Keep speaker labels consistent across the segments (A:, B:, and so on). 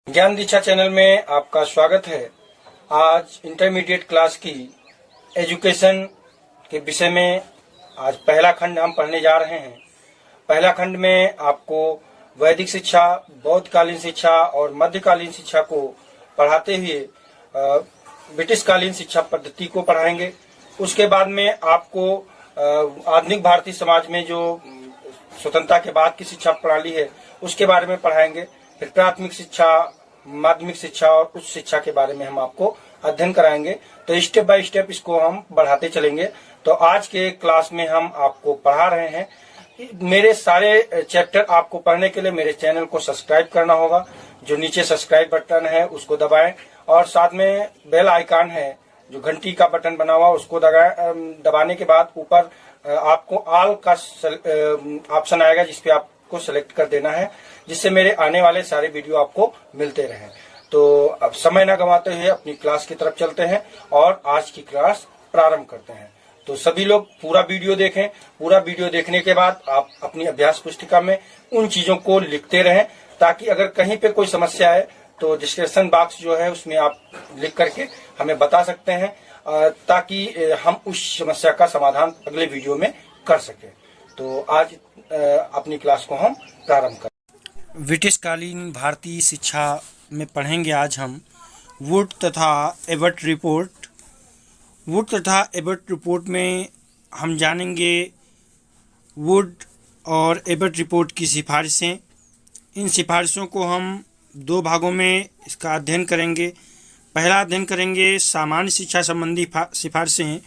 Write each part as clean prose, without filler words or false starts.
A: ज्ञान दीक्षा चैनल में आपका स्वागत है। आज इंटरमीडिएट क्लास की एजुकेशन के विषय में आज पहला खंड हम पढ़ने जा रहे हैं। पहला खंड में आपको वैदिक शिक्षा, बौद्धकालीन शिक्षा और मध्यकालीन शिक्षा को पढ़ाते हुए ब्रिटिश कालीन शिक्षा पद्धति को पढ़ाएंगे। उसके बाद में आपको आधुनिक भारतीय समाज में जो स्वतंत्रता के बाद की शिक्षा प्रणाली है उसके बारे में पढ़ाएंगे। फिर प्राथमिक शिक्षा, माध्यमिक शिक्षा और उच्च शिक्षा के बारे में हम आपको अध्ययन कराएंगे। तो स्टेप बाय स्टेप इसको हम बढ़ाते चलेंगे। तो आज के क्लास में हम आपको पढ़ा रहे हैं। मेरे सारे चैप्टर आपको पढ़ने के लिए मेरे चैनल को सब्सक्राइब करना होगा। जो नीचे सब्सक्राइब बटन है उसको दबाएं और साथ में बेल आइकन है जो घंटी का बटन बना हुआ उसको दबाने के बाद ऊपर आपको ऑल का ऑप्शन आएगा जिसपे आपको सेलेक्ट कर देना है, जिससे मेरे आने वाले सारे वीडियो आपको मिलते रहें। तो अब समय न गंवाते हुए अपनी क्लास की तरफ चलते हैं और आज की क्लास प्रारंभ करते हैं। तो सभी लोग पूरा वीडियो देखें। पूरा वीडियो देखने के बाद आप अपनी अभ्यास पुस्तिका में उन चीजों को लिखते रहें, ताकि अगर कहीं पे कोई समस्या है तो डिस्क्रिप्शन बॉक्स जो है उसमें आप लिख करके हमें बता सकते हैं, ताकि हम उस समस्या का समाधान अगले वीडियो में कर सकें। तो आज अपनी क्लास को हम प्रारंभ करें। ब्रिटिश कालीन भारतीय शिक्षा में पढ़ेंगे आज हम वुड तथा एबट रिपोर्ट। वुड तथा एबट रिपोर्ट में हम जानेंगे वुड और एबट रिपोर्ट की सिफारिशें। इन सिफारिशों को हम दो भागों में इसका अध्ययन करेंगे। पहला अध्ययन करेंगे सामान्य शिक्षा संबंधी सिफारिशें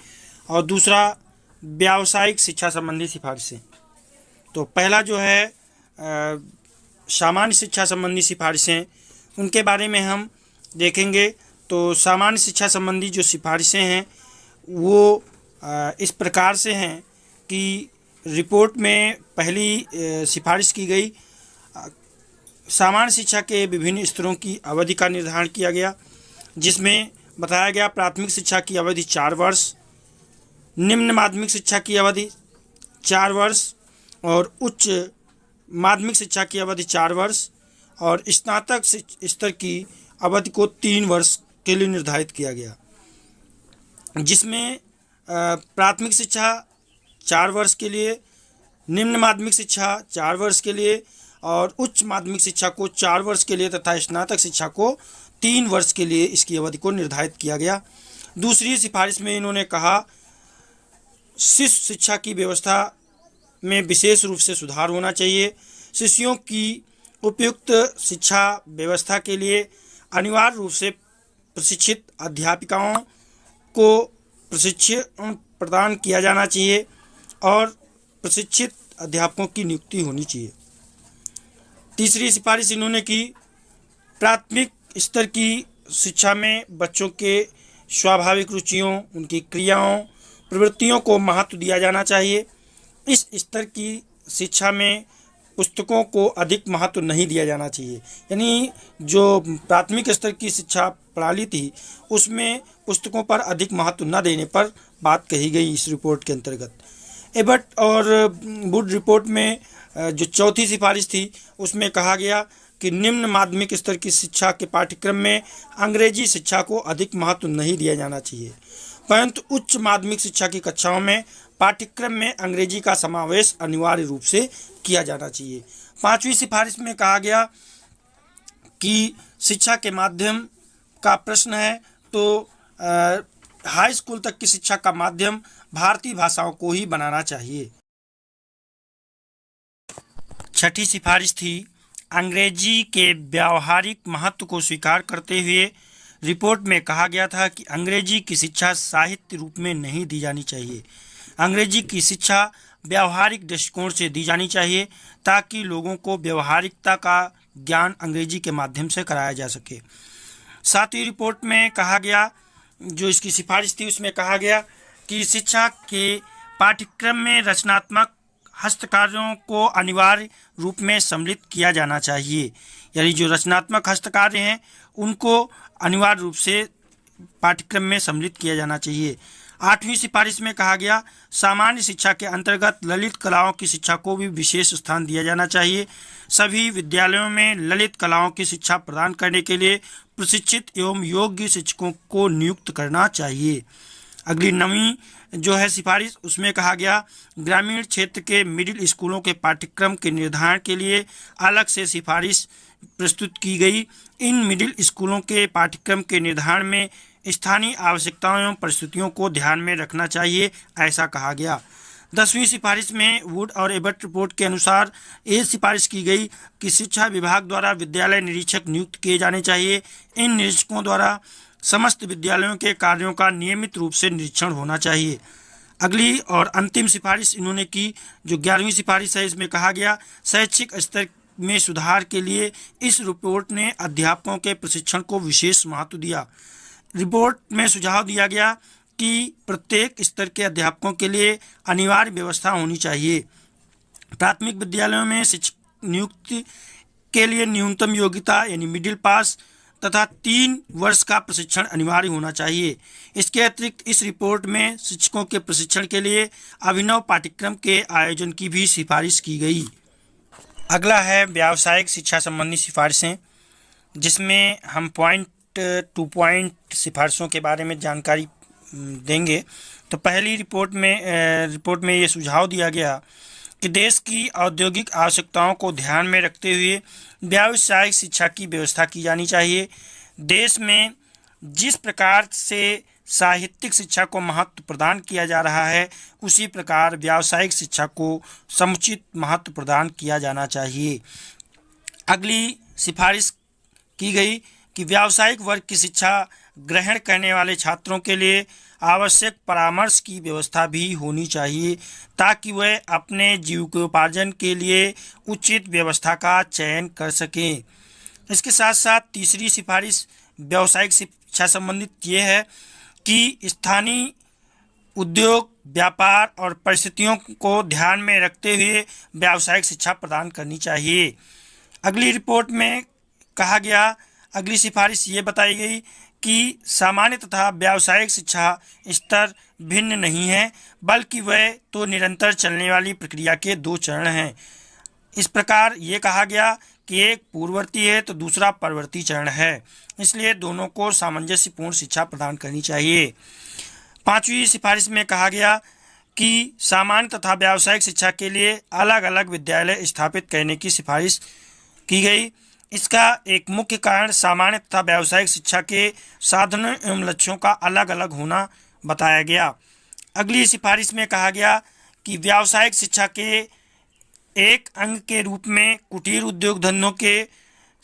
A: और दूसरा व्यावसायिक शिक्षा संबंधी सिफारिशें। तो पहला जो है सामान्य शिक्षा संबंधी सिफारिशें, उनके बारे में हम देखेंगे। तो सामान्य शिक्षा संबंधी जो सिफारिशें हैं वो इस प्रकार से हैं कि रिपोर्ट में पहली सिफारिश की गई सामान्य शिक्षा के विभिन्न स्तरों की अवधि का निर्धारण किया गया, जिसमें बताया गया प्राथमिक शिक्षा की अवधि 4 वर्ष, निम्न माध्यमिक शिक्षा की अवधि 4 वर्ष और उच्च माध्यमिक शिक्षा की अवधि 4 वर्ष और स्नातक स्तर की अवधि को 3 वर्ष के लिए निर्धारित किया गया, जिसमें प्राथमिक शिक्षा 4 वर्ष के लिए, निम्न माध्यमिक शिक्षा 4 वर्ष के लिए और उच्च माध्यमिक शिक्षा को 4 वर्ष के लिए तथा स्नातक शिक्षा को 3 वर्ष के लिए इसकी अवधि को निर्धारित किया गया। दूसरी सिफारिश में इन्होंने कहा शिष्य शिक्षा की व्यवस्था में विशेष रूप से सुधार होना चाहिए। शिष्यों की उपयुक्त शिक्षा व्यवस्था के लिए अनिवार्य रूप से प्रशिक्षित अध्यापिकाओं को प्रशिक्षण प्रदान किया जाना चाहिए और प्रशिक्षित अध्यापकों की नियुक्ति होनी चाहिए। तीसरी सिफारिश इन्होंने की प्राथमिक स्तर की शिक्षा में बच्चों के स्वाभाविक रुचियों, उनकी क्रियाओं, प्रवृत्तियों को महत्व दिया जाना चाहिए। इस स्तर की शिक्षा में पुस्तकों को अधिक महत्व नहीं दिया जाना चाहिए। यानी जो प्राथमिक स्तर की शिक्षा प्रणाली थी उसमें पुस्तकों पर अधिक महत्व न देने पर बात कही गई इस रिपोर्ट के अंतर्गत। एबट और वुड रिपोर्ट में जो चौथी सिफारिश थी उसमें कहा गया कि निम्न माध्यमिक स्तर की शिक्षा के पाठ्यक्रम में अंग्रेजी शिक्षा को अधिक महत्व नहीं दिया जाना चाहिए, परंतु उच्च माध्यमिक शिक्षा की कक्षाओं में पाठ्यक्रम में अंग्रेजी का समावेश अनिवार्य रूप से किया जाना चाहिए। पांचवी सिफारिश में कहा गया कि शिक्षा के माध्यम का प्रश्न है तो हाई स्कूल तक की शिक्षा का माध्यम भारतीय भाषाओं को ही बनाना चाहिए। छठी सिफारिश थी अंग्रेजी के व्यावहारिक महत्व को स्वीकार करते हुए रिपोर्ट में कहा गया था कि अंग्रेजी की शिक्षा साहित्य रूप में नहीं दी जानी चाहिए। अंग्रेजी की शिक्षा व्यावहारिक दृष्टिकोण से दी जानी चाहिए ताकि लोगों को व्यावहारिकता का ज्ञान अंग्रेजी के माध्यम से कराया जा सके। सातवीं रिपोर्ट में कहा गया, जो इसकी सिफारिश थी उसमें कहा गया कि शिक्षा के पाठ्यक्रम में रचनात्मक हस्तकार्यों को अनिवार्य रूप में सम्मिलित किया जाना चाहिए। यानी जो रचनात्मक हस्तकार्य हैं उनको अनिवार्य रूप से पाठ्यक्रम में सम्मिलित किया जाना चाहिए। 8वीं सिफारिश में कहा गया सामान्य शिक्षा के अंतर्गत ललित कलाओं की शिक्षा को भी विशेष स्थान दिया जाना चाहिए। सभी विद्यालयों में ललित कलाओं की शिक्षा प्रदान करने के लिए प्रशिक्षित एवं योग्य शिक्षकों को नियुक्त करना चाहिए। अगली 9वीं जो है सिफारिश, उसमें कहा गया ग्रामीण क्षेत्र के मिडिल स्कूलों के पाठ्यक्रम के निर्धारण के लिए अलग से सिफारिश प्रस्तुत की गई। इन मिडिल स्कूलों के पाठ्यक्रम के निर्धारण में स्थानीय आवश्यकताओं एवं परिस्थितियों को ध्यान में रखना चाहिए, ऐसा कहा गया। 10वीं सिफारिश में वुड और एबट रिपोर्ट के अनुसार ये सिफारिश की गई कि शिक्षा विभाग द्वारा विद्यालय निरीक्षक नियुक्त किए जाने चाहिए। इन निरीक्षकों द्वारा समस्त विद्यालयों के कार्यों का नियमित रूप से निरीक्षण होना चाहिए। अगली और अंतिम सिफारिश इन्होंने की जो 11वीं सिफारिश है, इसमें कहा गया शैक्षिक स्तर में सुधार के लिए इस रिपोर्ट ने अध्यापकों के प्रशिक्षण को विशेष महत्व दिया। रिपोर्ट में सुझाव दिया गया कि प्रत्येक स्तर के अध्यापकों के लिए अनिवार्य व्यवस्था होनी चाहिए। प्राथमिक विद्यालयों में शिक्षक नियुक्ति के लिए न्यूनतम योग्यता यानी मिडिल पास तथा 3 वर्ष का प्रशिक्षण अनिवार्य होना चाहिए। इसके अतिरिक्त इस रिपोर्ट में शिक्षकों के प्रशिक्षण के लिए अभिनव पाठ्यक्रम के आयोजन की भी सिफारिश की गई। अगला है व्यावसायिक शिक्षा संबंधी सिफारिशें, जिसमें हम पॉइंट टू पॉइंट सिफारिशों के बारे में जानकारी देंगे। तो पहली रिपोर्ट में ये सुझाव दिया गया कि देश की औद्योगिक आवश्यकताओं को ध्यान में रखते हुए व्यावसायिक शिक्षा की व्यवस्था की जानी चाहिए। देश में जिस प्रकार से साहित्यिक शिक्षा को महत्व प्रदान किया जा रहा है, उसी प्रकार व्यावसायिक शिक्षा को समुचित महत्व प्रदान किया जाना चाहिए। अगली सिफारिश की गई कि व्यावसायिक वर्ग की शिक्षा ग्रहण करने वाले छात्रों के लिए आवश्यक परामर्श की व्यवस्था भी होनी चाहिए, ताकि वह अपने जीविकोपार्जन के लिए उचित व्यवस्था का चयन कर सकें। इसके साथ साथ तीसरी सिफारिश व्यावसायिक शिक्षा संबंधित ये है कि स्थानीय उद्योग, व्यापार और परिस्थितियों को ध्यान में रखते हुए व्यावसायिक शिक्षा प्रदान करनी चाहिए। अगली रिपोर्ट में कहा गया, अगली सिफारिश ये बताई गई कि सामान्य तथा व्यावसायिक शिक्षा स्तर भिन्न नहीं है, बल्कि वह तो निरंतर चलने वाली प्रक्रिया के 2 चरण हैं। इस प्रकार ये कहा गया कि एक पूर्ववर्ती है तो दूसरा परवर्ती चरण है, इसलिए दोनों को सामंजस्यपूर्ण शिक्षा प्रदान करनी चाहिए। 5वीं सिफारिश में कहा गया कि सामान्य तथा व्यावसायिक शिक्षा के लिए अलग अलग विद्यालय स्थापित करने की सिफारिश की गई। इसका एक मुख्य कारण सामान्य तथा व्यावसायिक शिक्षा के साधनों एवं लक्ष्यों का अलग अलग होना बताया गया। अगली सिफारिश में कहा गया कि व्यावसायिक शिक्षा के एक अंग के रूप में कुटीर उद्योग धंधों के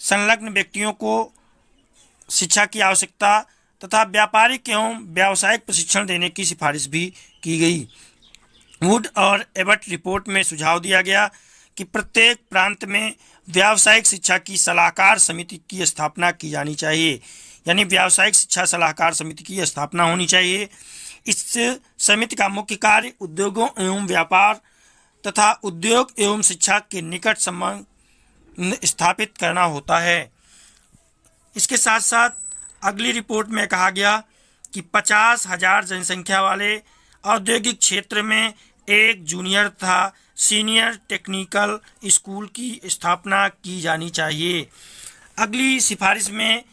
A: संलग्न व्यक्तियों को शिक्षा की आवश्यकता तथा व्यापारिक एवं व्यावसायिक प्रशिक्षण देने की सिफारिश भी की गई। वुड और एबट रिपोर्ट में सुझाव दिया गया कि प्रत्येक प्रांत में व्यावसायिक शिक्षा की सलाहकार समिति की स्थापना की जानी चाहिए, यानी व्यावसायिक शिक्षा सलाहकार समिति की स्थापना होनी चाहिए। इस समिति का मुख्य कार्य उद्योगों एवं व्यापार तथा उद्योग एवं शिक्षा के निकट संबंध स्थापित करना होता है। इसके साथ साथ अगली रिपोर्ट में कहा गया कि 50,000 जनसंख्या वाले औद्योगिक क्षेत्र में एक जूनियर तथा सीनियर टेक्निकल स्कूल की स्थापना की जानी चाहिए। अगली सिफारिश में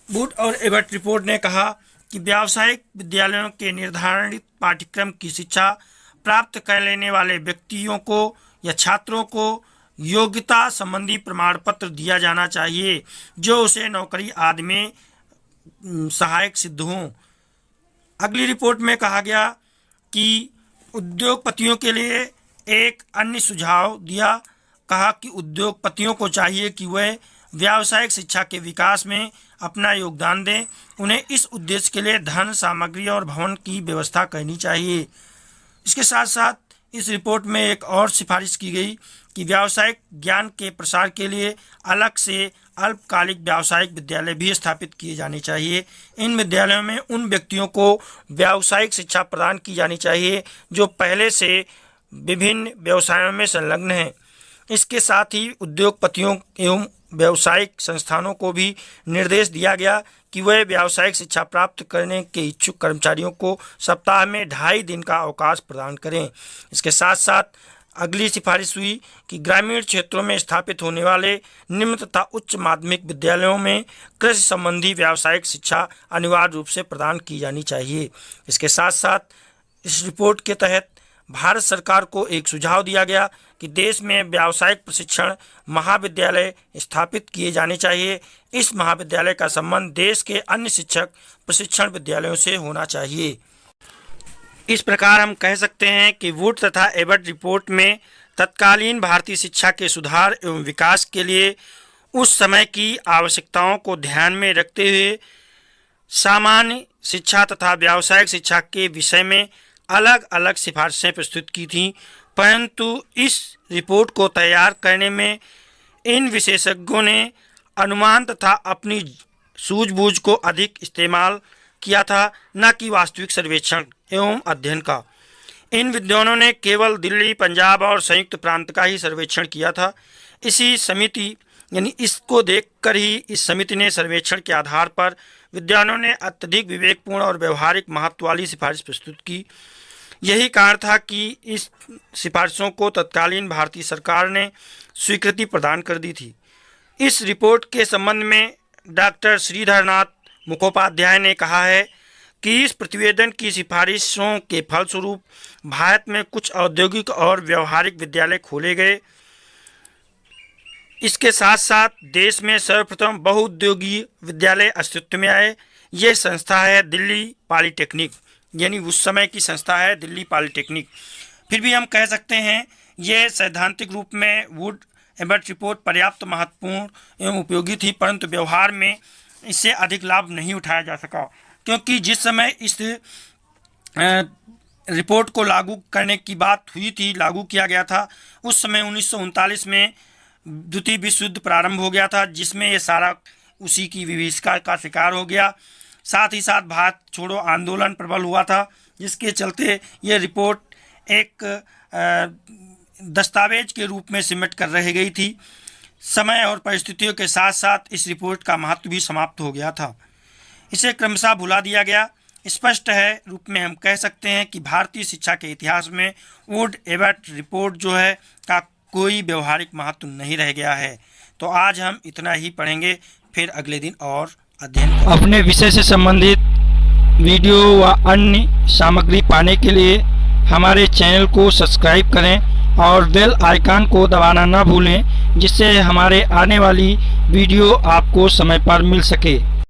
A: वुड और एबट रिपोर्ट ने कहा कि व्यावसायिक विद्यालयों के निर्धारित पाठ्यक्रम की शिक्षा प्राप्त कर लेने वाले व्यक्तियों को या छात्रों को योग्यता संबंधी प्रमाण पत्र दिया जाना चाहिए, जो उसे नौकरी आदि में सहायक सिद्ध हों। अगली रिपोर्ट में कहा गया कि उद्योगपतियों के लिए एक अन्य सुझाव दिया, कहा कि उद्योगपतियों को चाहिए कि वह व्यावसायिक शिक्षा के विकास में अपना योगदान दें। उन्हें इस उद्देश्य के लिए धन, सामग्री और भवन की व्यवस्था करनी चाहिए। इसके साथ साथ इस रिपोर्ट में एक और सिफारिश की गई कि व्यावसायिक ज्ञान के प्रसार के लिए अलग से अल्पकालिक व्यावसायिक विद्यालय भी स्थापित किए जाने चाहिए। इन विद्यालयों में उन व्यक्तियों को व्यावसायिक शिक्षा प्रदान की जानी चाहिए जो पहले से विभिन्न व्यवसायों में संलग्न हैं। इसके साथ ही उद्योगपतियों एवं व्यावसायिक संस्थानों को भी निर्देश दिया गया कि वे व्यावसायिक शिक्षा प्राप्त करने के इच्छुक कर्मचारियों को सप्ताह में 2.5 दिन का अवकाश प्रदान करें। इसके साथ साथ अगली सिफारिश हुई कि ग्रामीण क्षेत्रों में स्थापित होने वाले निम्न तथा उच्च माध्यमिक विद्यालयों में कृषि संबंधी व्यावसायिक शिक्षा अनिवार्य रूप से प्रदान की जानी चाहिए। इसके साथ साथ इस रिपोर्ट के तहत भारत सरकार को एक सुझाव दिया गया कि देश में व्यावसायिक प्रशिक्षण महाविद्यालय स्थापित किए जाने चाहिए। इस महाविद्यालय का संबंध देश के अन्य शिक्षक प्रशिक्षण विद्यालयों से होना चाहिए। इस प्रकार हम कह सकते हैं कि वुड तथा एबट रिपोर्ट में तत्कालीन भारतीय शिक्षा के सुधार एवं विकास के लिए उस समय की आवश्यकताओं को ध्यान में रखते हुए सामान्य शिक्षा तथा व्यावसायिक शिक्षा के विषय में अलग अलग सिफारिशें प्रस्तुत की थीं, परंतु इस रिपोर्ट को तैयार करने में इन विशेषज्ञों ने अनुमान तथा अपनी सूझबूझ को अधिक इस्तेमाल किया था, न कि वास्तविक सर्वेक्षण एवं अध्ययन का। इन विद्वानों ने केवल दिल्ली, पंजाब और संयुक्त प्रांत का ही सर्वेक्षण किया था। इसी समिति यानी इसको देखकर ही इस समिति ने सर्वेक्षण के आधार पर विद्वानों ने अत्यधिक विवेकपूर्ण और व्यवहारिक महत्व वाली सिफारिश प्रस्तुत की। यही कारण था कि इस सिफारिशों को तत्कालीन भारतीय सरकार ने स्वीकृति प्रदान कर दी थी। इस रिपोर्ट के संबंध में डॉक्टर श्रीधरनाथ मुखोपाध्याय ने कहा है कि इस प्रतिवेदन की सिफारिशों के फलस्वरूप भारत में कुछ औद्योगिक और व्यवहारिक विद्यालय खोले गए। इसके साथ साथ देश में सर्वप्रथम बहुउद्योगीय विद्यालय अस्तित्व में आए। ये संस्था है दिल्ली पॉलिटेक्निक, यानी उस समय की संस्था है दिल्ली पॉलिटेक्निक। फिर भी हम कह सकते हैं ये सैद्धांतिक रूप में वुड एबट रिपोर्ट पर्याप्त महत्वपूर्ण एवं उपयोगी थी, परंतु व्यवहार में इससे अधिक लाभ नहीं उठाया जा सका, क्योंकि जिस समय इस रिपोर्ट को लागू करने की बात हुई थी, लागू किया गया था, उस समय 1939 में द्वितीय विश्व युद्ध प्रारंभ हो गया था, जिसमें ये सारा उसी की विभीषिका का शिकार हो गया। साथ ही साथ भारत छोड़ो आंदोलन प्रबल हुआ था, जिसके चलते ये रिपोर्ट एक दस्तावेज के रूप में सिमट कर रह गई थी। समय और परिस्थितियों के साथ साथ इस रिपोर्ट का महत्व भी समाप्त हो गया था, इसे क्रमशः भुला दिया गया। स्पष्ट है रूप में हम कह सकते हैं कि भारतीय शिक्षा के इतिहास में वुड एबट रिपोर्ट जो है का कोई व्यवहारिक महत्व नहीं रह गया है। तो आज हम इतना ही पढ़ेंगे, फिर अगले दिन और अध्ययन करेंगे। अपने विषय से संबंधित वीडियो व अन्य सामग्री पाने के लिए हमारे चैनल को सब्सक्राइब करें और बेल आइकन को दबाना न भूलें, जिससे हमारे आने वाली वीडियो आपको समय पर मिल सके।